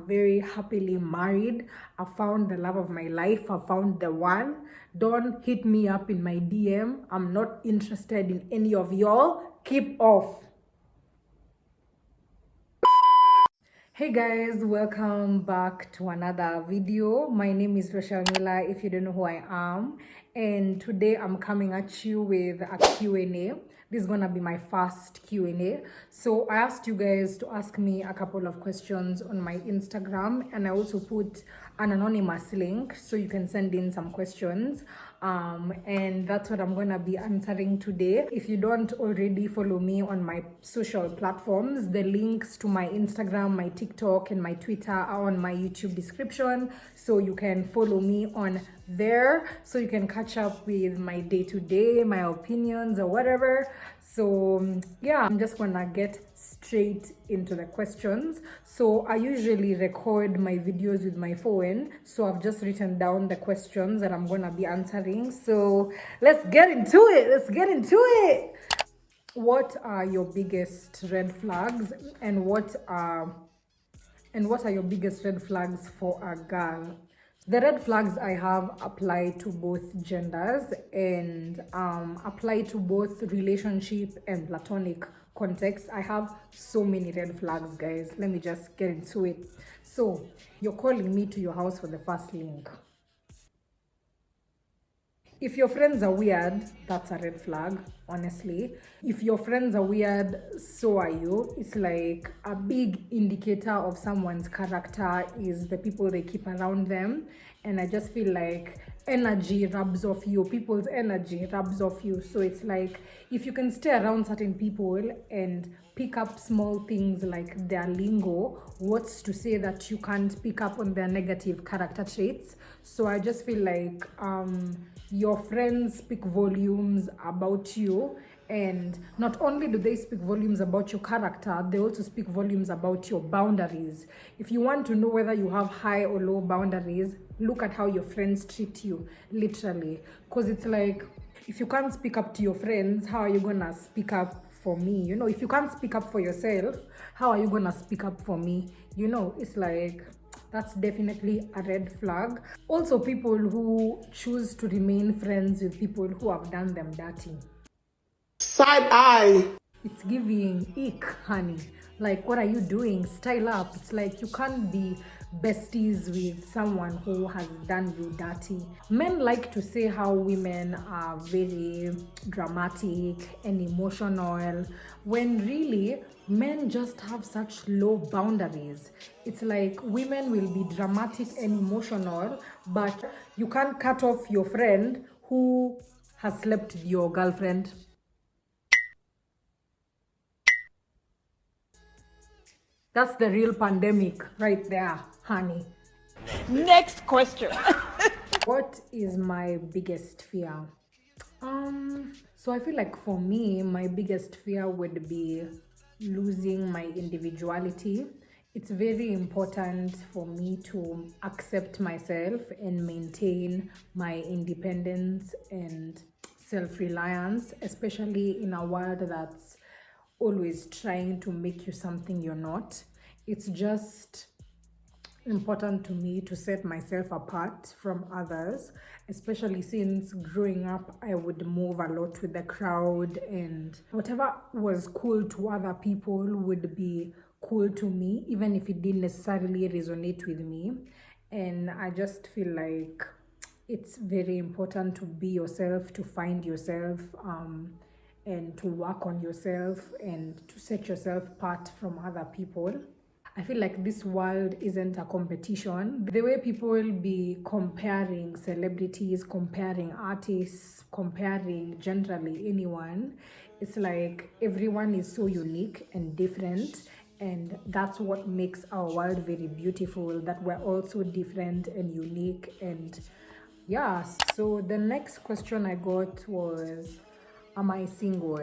very happily married. I found the love of my life. I found the one. Don't hit me up in my DM. I'm not interested in any of y'all. Keep off. Hey guys, welcome back to another video. My name is Rochelle Miller, if you don't know who I am, and today I'm coming at you with a Q&A. This is gonna be my first Q&A. So I asked you guys to ask me a couple of questions on my Instagram, and I also put an anonymous link so you can send in some questions, and that's what I'm gonna be answering today. If you don't already follow me on my social platforms, the links to my Instagram, my TikTok, and my Twitter are on my YouTube description, so you can follow me on there so you can catch up with my day-to-day, my opinions or whatever. So yeah, I'm just gonna get straight into the questions. So I usually record my videos with my phone, so I've just written down the questions that I'm gonna be answering. So let's get into it. What are your biggest red flags, and what are your biggest red flags for a girl? The red flags I have apply to both genders and apply to both relationship and platonic context. I have so many red flags, guys. Let me just get into it. So, you're calling me to your house for the first link. If your friends are weird, that's a red flag, honestly. If your friends are weird, so are you. It's like a big indicator of someone's character is the people they keep around them. And I just feel like energy rubs off you. People's energy rubs off you. So it's like if you can stay around certain people and pick up small things like their lingo, what's to say that you can't pick up on their negative character traits? So I just feel like your friends speak volumes about you, and not only do they speak volumes about your character, they also speak volumes about your boundaries. If you want to know whether you have high or low boundaries, look at how your friends treat you, literally. Because it's like, if you can't speak up to your friends, how are you gonna speak up for me? You know, if you can't speak up for yourself, how are you gonna speak up for me? You know, it's like, that's definitely a red flag. Also, people who choose to remain friends with people who have done them dirty. Side eye. It's giving ick, honey. Like, what are you doing? Style up. It's like you can't be besties with someone who has done you dirty. Men like to say how women are very dramatic and emotional, when really men just have such low boundaries. It's like women will be dramatic and emotional, but you can't cut off your friend who has slept with your girlfriend. That's the real pandemic right there, honey. Next question. What is my biggest fear? So I feel like for me, my biggest fear would be losing my individuality. It's very important for me to accept myself and maintain my independence and self-reliance, especially in a world that's always trying to make you something you're not. It's just important to me to set myself apart from others, especially since growing up I would move a lot with the crowd, and whatever was cool to other people would be cool to me, even if it didn't necessarily resonate with me. And I just feel like it's very important to be yourself, to find yourself, and to work on yourself and to set yourself apart from other people. I feel like this world isn't a competition. The way people will be comparing celebrities, comparing artists, comparing generally anyone, it's like everyone is so unique and different, and that's what makes our world very beautiful, that we're all so different and unique. And yeah, so the next question I got was, am I single?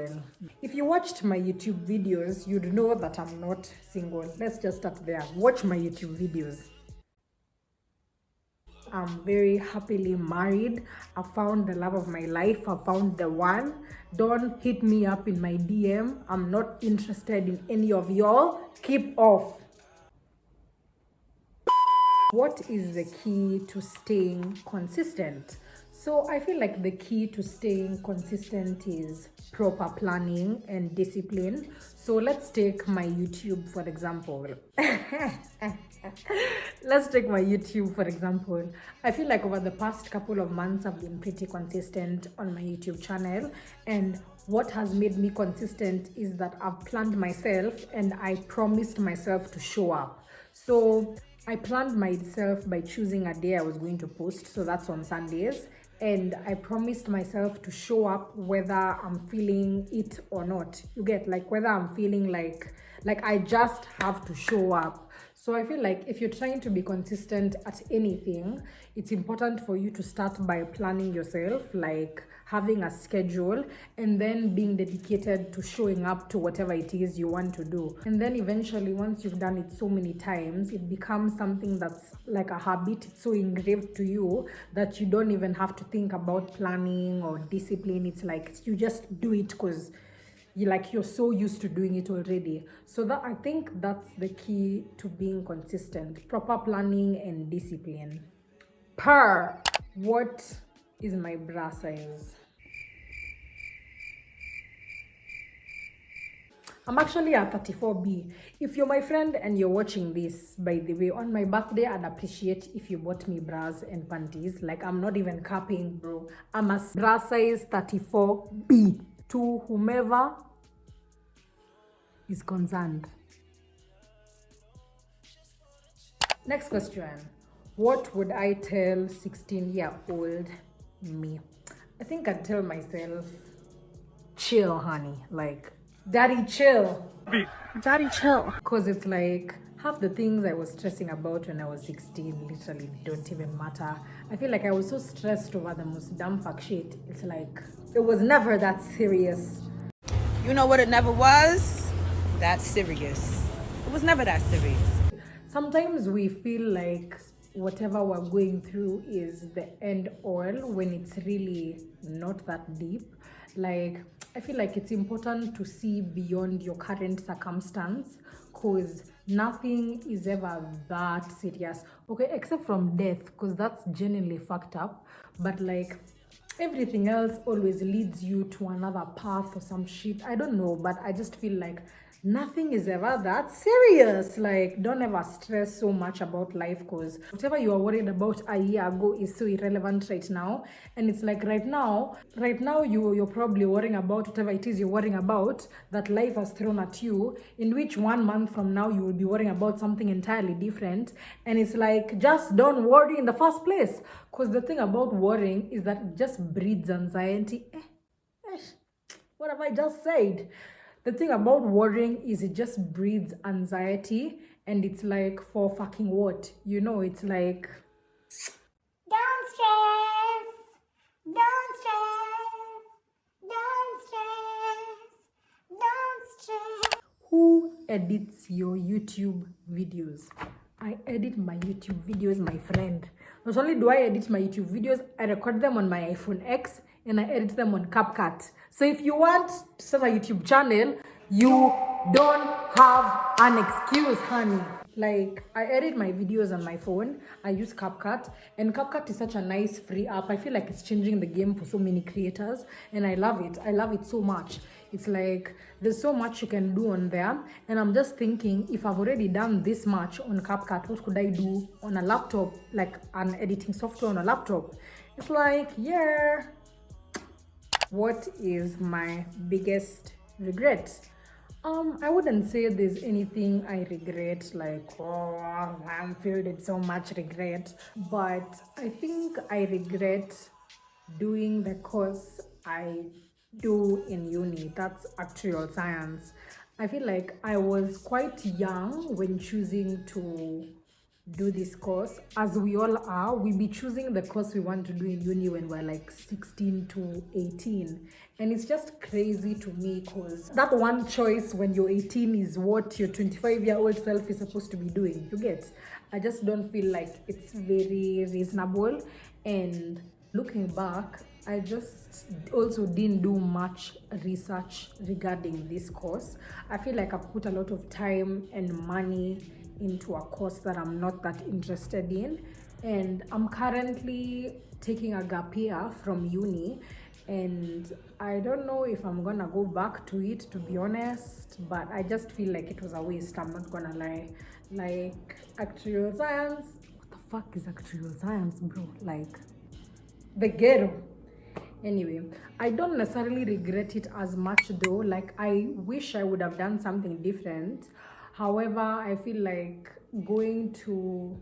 If you watched my YouTube videos, you'd know that I'm not single. Let's just start there. Watch my YouTube videos. I'm very happily married. I found the love of my life. I found the one. Don't hit me up in my DM. I'm not interested in any of y'all. Keep off. What is the key to staying consistent? So I feel like the key to staying consistent is proper planning and discipline. So let's take my YouTube for example. Let's take my YouTube for example. I feel like over the past couple of months I've been pretty consistent on my YouTube channel, and what has made me consistent is that I've planned myself and I promised myself to show up. So I planned myself by choosing a day I was going to post, so that's on Sundays, and I promised myself to show up whether I'm feeling it or not. You get, like, whether I'm feeling like I just have to show up. So I feel like if you're trying to be consistent at anything, it's important for you to start by planning yourself, like having a schedule, and then being dedicated to showing up to whatever it is you want to do. And then eventually, once you've done it so many times, it becomes something that's like a habit. It's so engraved to you that you don't even have to think about planning or discipline. It's like you just do it because you're so used to doing it already. So that, I think that's the key to being consistent: proper planning and discipline. What is my bra size? I'm actually a 34B. If you're my friend and you're watching this, by the way, on my birthday, I'd appreciate if you bought me bras and panties. Like, I'm not even capping, bro. I'm a bra size 34B. To whomever is concerned. Next question. What would I tell 16-year-old me? I think I'd tell myself, chill, honey. Like, daddy, chill. Daddy, chill. Because it's like half the things I was stressing about when I was 16 literally don't even matter. I feel like I was so stressed over the most dumb fuck shit. It's like, it was never that serious. You know what it never was? That serious. It was never that serious. Sometimes we feel like whatever we're going through is the end all when it's really not that deep. Like, I feel like it's important to see beyond your current circumstance, because nothing is ever that serious. Okay, except from death, because that's genuinely fucked up. But like, everything else always leads you to another path or some shit. I don't know, but I just feel like nothing is ever that serious. Like, don't ever stress so much about life, because whatever you are worried about a year ago is so irrelevant right now. And it's like right now you're probably worrying about whatever it is you're worrying about that life has thrown at you, in which 1 month from now you will be worrying about something entirely different. And it's like, just don't worry in the first place, because the thing about worrying is that it just breeds anxiety. What have I just said? The thing about worrying is it just breeds anxiety, and it's like, for fucking what? You know, it's like, don't stress, don't stress, don't stress, don't stress. who edits your YouTube videos? I edit my YouTube videos, my friend. Not only do I edit my YouTube videos, I record them on my iPhone X and I edit them on CapCut. So if you want to start a YouTube channel, you don't have an excuse, honey. Like, I edit my videos on my phone. I use CapCut, and CapCut is such a nice free app. I feel like it's changing the game for so many creators, and I love it. I love it so much. It's like, there's so much you can do on there, and I'm just thinking, if I've already done this much on CapCut, what could I do on a laptop, like an editing software on a laptop? It's like, yeah. What is my biggest regret? I wouldn't say there's anything I regret, like, oh, I'm filled with so much regret. But I think I regret doing the course I do in uni. That's actuarial science. I feel like I was quite young when choosing to do this course, as we all are. We be choosing the course we want to do in uni when we're like 16 to 18, and it's just crazy to me, because that one choice when you're 18 is what your 25-year-old self is supposed to be doing. You get? I just don't feel like it's very reasonable. And looking back, I just also didn't do much research regarding this course. I feel like I've put a lot of time and money into a course that I'm not that interested in, and I'm currently taking a gap year from uni, and I don't know if I'm gonna go back to it, to be honest, but I just feel like it was a waste. I'm not gonna lie. Like, actuarial science, what the fuck is actuarial science, bro? Like, the ghetto. Anyway, I don't necessarily regret it as much though. Like, I wish I would have done something different. However, I feel like going to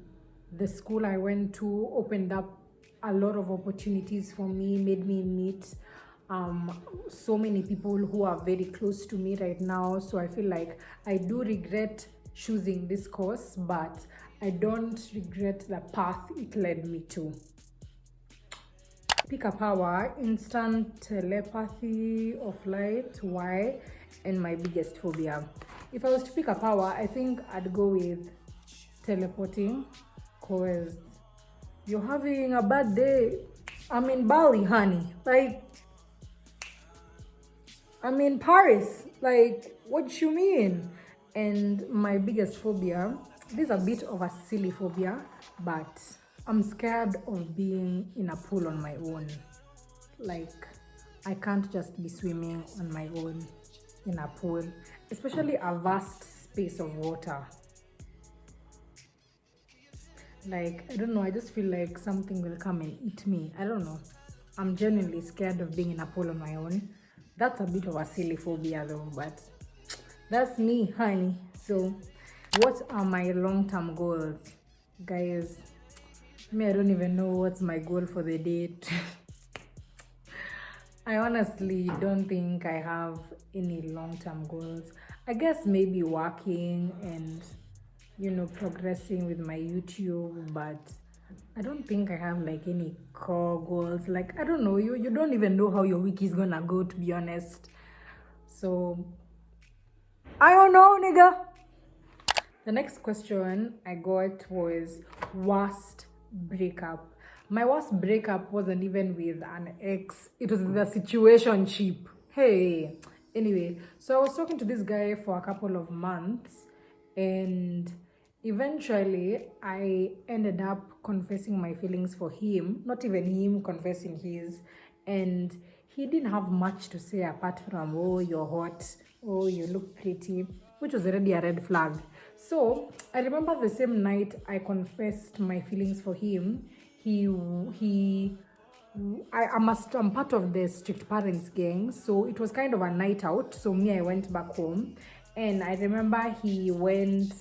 the school I went to opened up a lot of opportunities for me, made me meet so many people who are very close to me right now. So I feel like I do regret choosing this course, but I don't regret the path it led me to. Pick a power: instant telepathy of light, why, and my biggest phobia. If I was to pick a power, I think I'd go with teleporting, cause you're having a bad day, I'm in Bali, honey, like I'm in Paris, like, what you mean? And my biggest phobia, this is a bit of a silly phobia, but I'm scared of being in a pool on my own. Like, I can't just be swimming on my own in a pool, especially a vast space of water. Like, I don't know, I just feel like something will come and eat me. I don't know. I'm genuinely scared of being in a pool on my own. That's a bit of a silly phobia though, but that's me, honey. So, what are my long-term goals? Guys, I don't even know what's my goal for the date. I honestly don't think I have any long-term goals. I guess maybe working and, progressing with my YouTube, but I don't think I have like any core goals. Like, I don't know, you don't even know how your week is gonna go, to be honest. So, I don't know, nigga. The next question I got was worst breakup. My worst breakup wasn't even with an ex, it was the situationship. Hey, anyway, so I was talking to this guy for a couple of months, and eventually I ended up confessing my feelings for him, not even him confessing his, and he didn't have much to say apart from, oh, you're hot, oh, you look pretty, which was already a red flag. So I remember the same night I confessed my feelings for him, I'm part of the strict parents gang, so it was kind of a night out. So I went back home, and I remember he went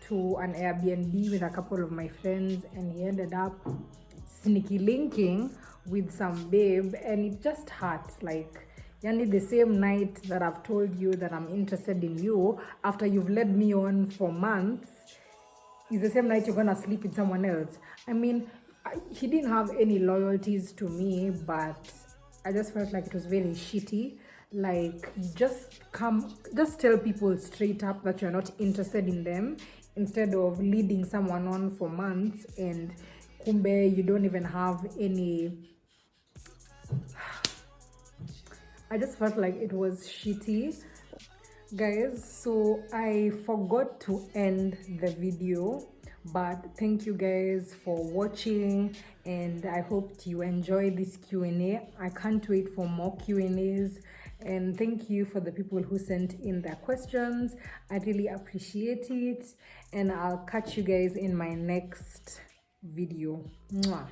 to an Airbnb with a couple of my friends, and he ended up sneaky linking with some babe, and it just hurt. Like, yani, the same night that I've told you that I'm interested in you, after you've led me on for months, is the same night you're gonna sleep with someone else. I mean, he didn't have any loyalties to me, but I just felt like it was very shitty. Like, just tell people straight up that you're not interested in them, instead of leading someone on for months and kumbe you don't even have any. I just felt like it was shitty, guys. So I forgot to end the video, but thank you guys for watching, and I hope you enjoy this Q&A. I can't wait for more Q&As, and thank you for the people who sent in their questions. I really appreciate it, and I'll catch you guys in my next video. Mwah.